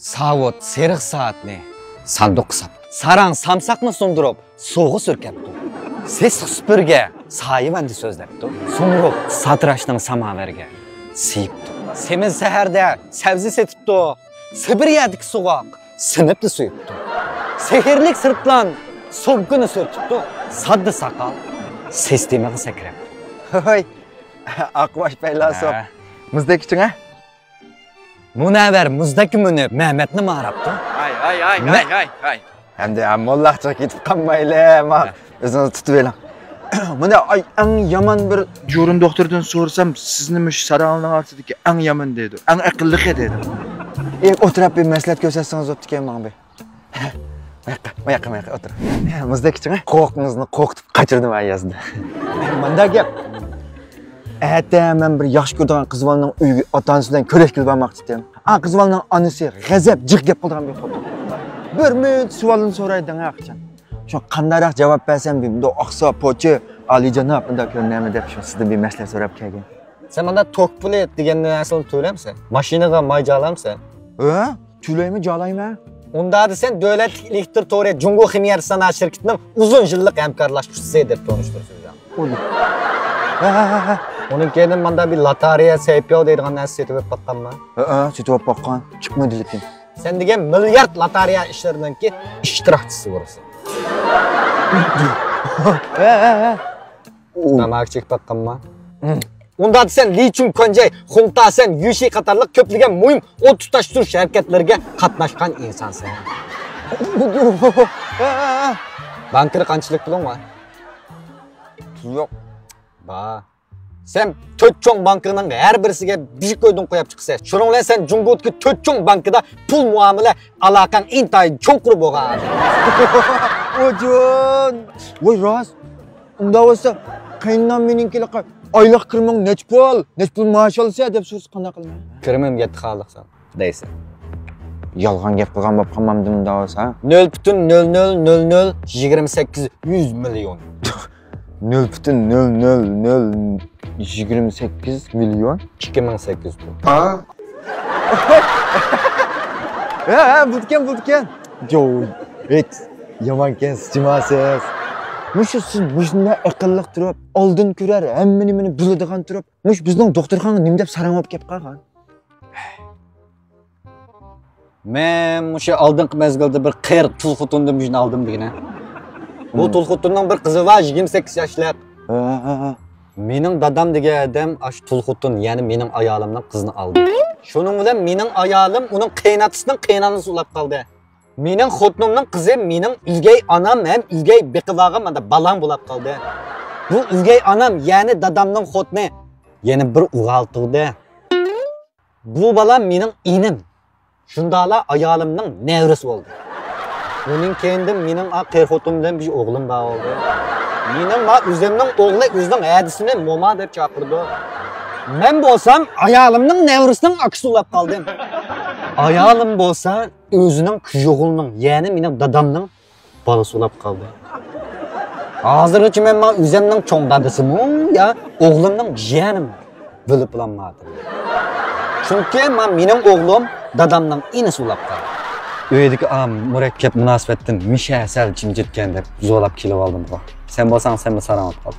Savut seriq saatni sanduq qisib, sarang samsaqni sundirib, suvga surkabdi. Sessiq supurga sayivandi so'zlabdi. So'ngrib satrashning samaverga siyibdi. Semiz saharda sabzi setibdi. Sibiriyadagi so'g'oq sinibdi suyibdi. Sehrlik sirtlan so'g'ini surtibdi. Sadda saqal sistemaga sakrabdi. Hoy, aqvash paylasop. Muzdek uchun, ha? Munavar muzdaki munib Mehmetni ma'rabdi. Ay. Hamda mollaqcha ketib qolmayli, men o'zingizni tutib eling. Mana eng yomon bir jo'rin doktordan so'rasam, sizni mush saralning ortidagi eng yomon dedi. Eng aqlli dedi. O'tirib bir maslahat ko'rsatsangiz o'ptikan men be. Mayaqqa o'tir. Muzdek uchun, qo'rqingizni qo'rqitib qochirdim ayazda. Menda gap. Men bir yaxshi ko'rgan qizvalning uyiga ota-onasi bilan ko'rishga bormoqchi edim. Qizvalning onasi g'azab jiq gap qilgan bir xotin. Bir minut savolni so'raydi haqcan. Shu qandayroq javob bersam bunda oqsa pochi olijanob bunda ko'rnami deb shu sizdan bir maslahat so'rab kelgan. Sen menda tok puli degan narsani to'lamsan? Mashinaga may jolamsan? To'laymi, jolaymi? Unda sen davlat elektr to'ri Jungo Ximya sanoat shirkatining uzun yillik hamkorlashuvchisi deb tanishtirsiz. Onun keyin menda bir lotereya saypyo deydigan narsa setib o'tganman. Setib o'tgan. Chiqmadi lekin. Sen degan milliard lotereya ishlarininki ishtirokchisi bo'lasan. Namak chekib batqanman. Unda sen Lichun Konjay, Xunta sen Yushi qatorliq ko'plagan muhim o't tutashtirish harakatlarga qatnashgan insonsan. Bankada qanchalik puling bor? Yo'q. Ba. Sen 4 cho'ng bankining har birisiga bir qo'ydan qo'yib chiqsa, shuning bilan sen Jungotdagi 4 cho'ng bankida pul muomala aloqang intayin cho'nqur bo'lgan. Ojon, voy rost. Unda bo'lsa, qiynam meninkiliq oylik kirming nech pul maosh olsa deb so'z qanday qilmay. Kirmim yetdi xoliqsan deysan. Yolg'on gap qilgan bo'lib qolmamdim unda bo'lsa. 0.000028 100 million. 0.000028 milyon 2800 pul. Butken. Yo, yamanken sıçmasiz. Siz buzunla aqlliq turib, oldin ko'rar, hammani biladigan turib, bizning doktorxona nima deb sarangab kelib qolgan. Men o'sha oldingi mezgilda bir qir tulxutundan bujni oldim degina. Bu tulxutunning bir qizi var 28 yoshlar. Mening dadam degan odam ash tulxutun, ya'ni mening ayolimning qizini oldi. Shuning bilan mening ayolim uning qaynotasining qaynonasi ulab qoldi. Mening xotinimning qizi mening ilgay onam ham ilgay beqivog'i menda balam bo'lib qoldi. Bu ilgay onam, ya'ni dadamning xotini yana bir o'g'il tug'di. Bu balam mening inim. Shundala ayolimning nevrisi bo'ldi. Uning keyindan mening qirxotimdan bir o'g'lim bor oldi. Mening o'zimning o'g'li o'zining hadisini mo'ma deb chaqirdi. Men bo'lsam ayolimning nevrisining aksi ulab qoldim. Ayolim bo'lsa o'zining kuyog'ining, ya'ni mening dadamning bolasi ulab qoldi. Hozirgacha men o'zimning cho'ng dadasimi ya o'g'limning jiyanim bilib bilolmadim. Chunki mening o'g'lim dadamning inisi ulab qoldi. Uydagi murakkab munosabatdan misha asal jimjitgan deb zo'lab kelib oldim. Sen bo'lsang sen saralab qol.